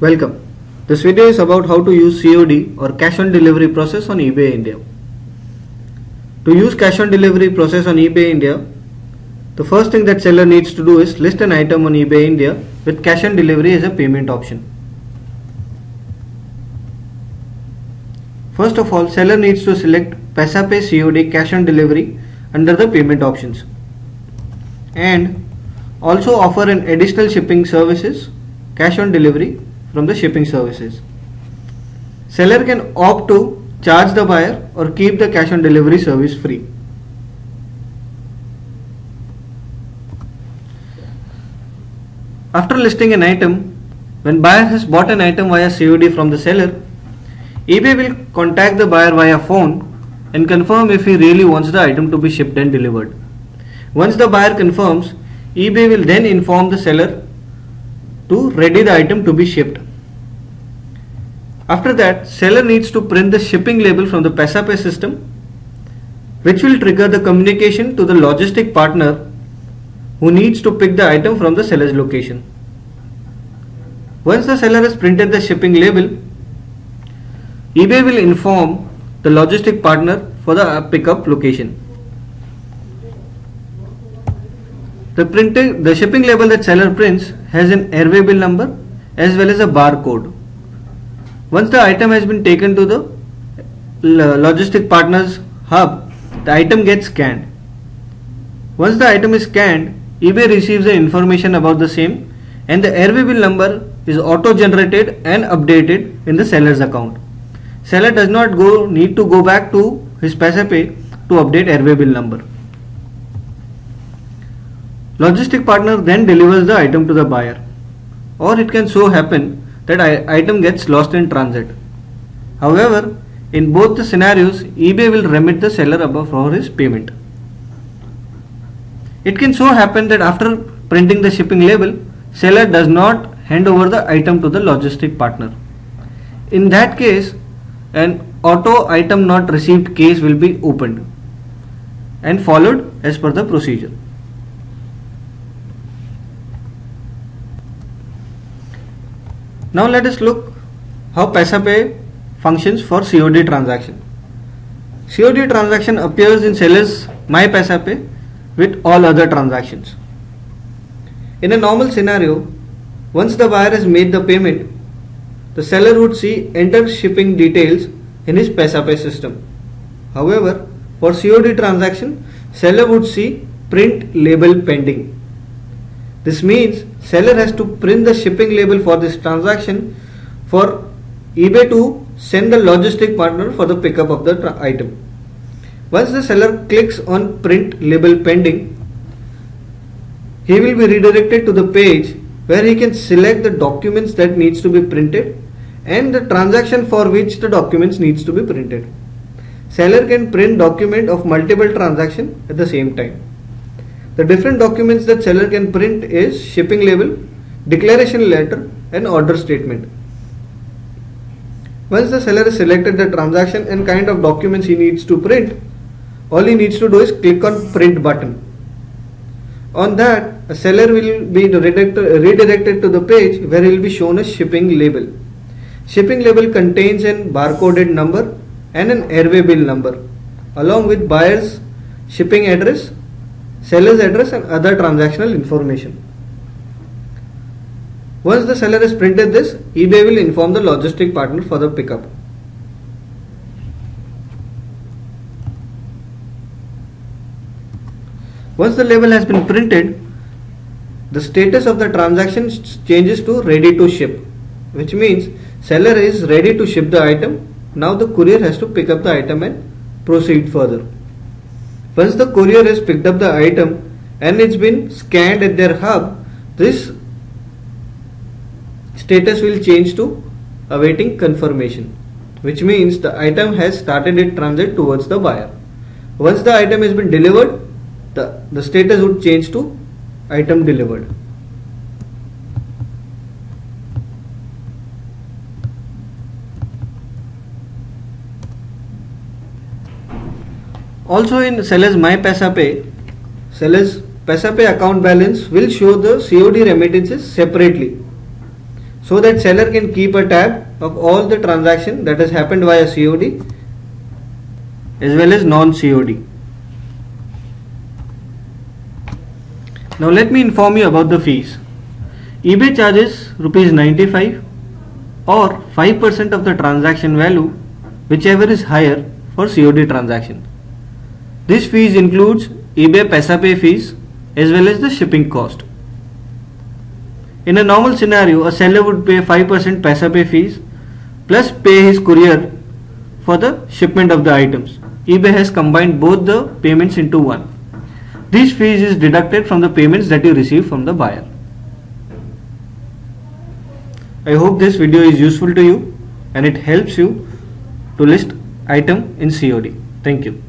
Welcome. This video is about how to use COD or cash on delivery process on eBay India. To use cash on delivery process on eBay India, the first thing that seller needs to do is list an item on eBay India with cash on delivery as a payment option. First of all, seller needs to select Paisa Pay COD cash on delivery under the payment options and also offer an additional shipping services cash on delivery from the shipping services. Seller can opt to charge the buyer or keep the cash on delivery service free. After listing an item, when buyer has bought an item via COD from the seller, eBay will contact the buyer via phone and confirm if he really wants the item to be shipped and delivered. Once the buyer confirms, eBay will then inform the seller to ready the item to be shipped. After that, seller needs to print the shipping label from the Paisa Pay system, which will trigger the communication to the logistic partner who needs to pick the item from the seller's location. Once the seller has printed the shipping label, eBay will inform the logistic partner for the pickup location. The shipping label that seller prints has an airway bill number as well as a barcode. Once the item has been taken to the logistic partner's hub, the item gets scanned. Once the item is scanned, eBay receives the information about the same and the airway bill number is auto-generated and updated in the seller's account. Seller does not need to go back to his Paisa Pay to update airway bill number. Logistic partner then delivers the item to the buyer, or it can so happen that item gets lost in transit. However, in both the scenarios, eBay will remit the seller for his payment. It can so happen that after printing the shipping label, seller does not hand over the item to the logistic partner. In that case, an auto item not received case will be opened and followed as per the procedure. Now let us look how Paisa Pay functions for COD transaction. COD transaction appears in seller's My Paisa Pay with all other transactions. In a normal scenario, once the buyer has made the payment, the seller would see enter shipping details in his Paisa Pay system. However, for COD transaction, seller would see print label pending. This means seller has to print the shipping label for this transaction for eBay to send the logistic partner for the pickup of the item. Once the seller clicks on print label pending, he will be redirected to the page where he can select the documents that needs to be printed and the transaction for which the documents needs to be printed. Seller can print document of multiple transactions at the same time. The different documents that seller can print is shipping label, declaration letter and order statement. Once the seller has selected the transaction and kind of documents he needs to print, all he needs to do is click on print button. On that, a seller will be redirected to the page where he will be shown a shipping label. Shipping label contains an barcoded number and an airway bill number along with buyer's shipping address, seller's address and other transactional information. Once the seller has printed this, eBay will inform the logistic partner for the pickup. Once the label has been printed, the status of the transaction changes to ready to ship, which means seller is ready to ship the item. Now the courier has to pick up the item and proceed further. Once the courier has picked up the item and it's been scanned at their hub, this status will change to awaiting confirmation, which means the item has started its transit towards the buyer. Once the item has been delivered, the status would change to item delivered. Also in seller's My Paisa Pay, seller's Paisa Pay account balance will show the COD remittances separately. so that seller can keep a tab of all the transaction that has happened via COD as well as non-COD. Now let me inform you about the fees. eBay charges ₹95 or 5% of the transaction value, whichever is higher for COD transaction. This fees includes eBay Paisa Pay fees as well as the shipping cost. In a normal scenario, a seller would pay 5% Paisa Pay fees plus pay his courier for the shipment of the items. eBay has combined both the payments into one. These fees is deducted from the payments that you receive from the buyer. I hope this video is useful to you and it helps you to list item in COD. Thank you.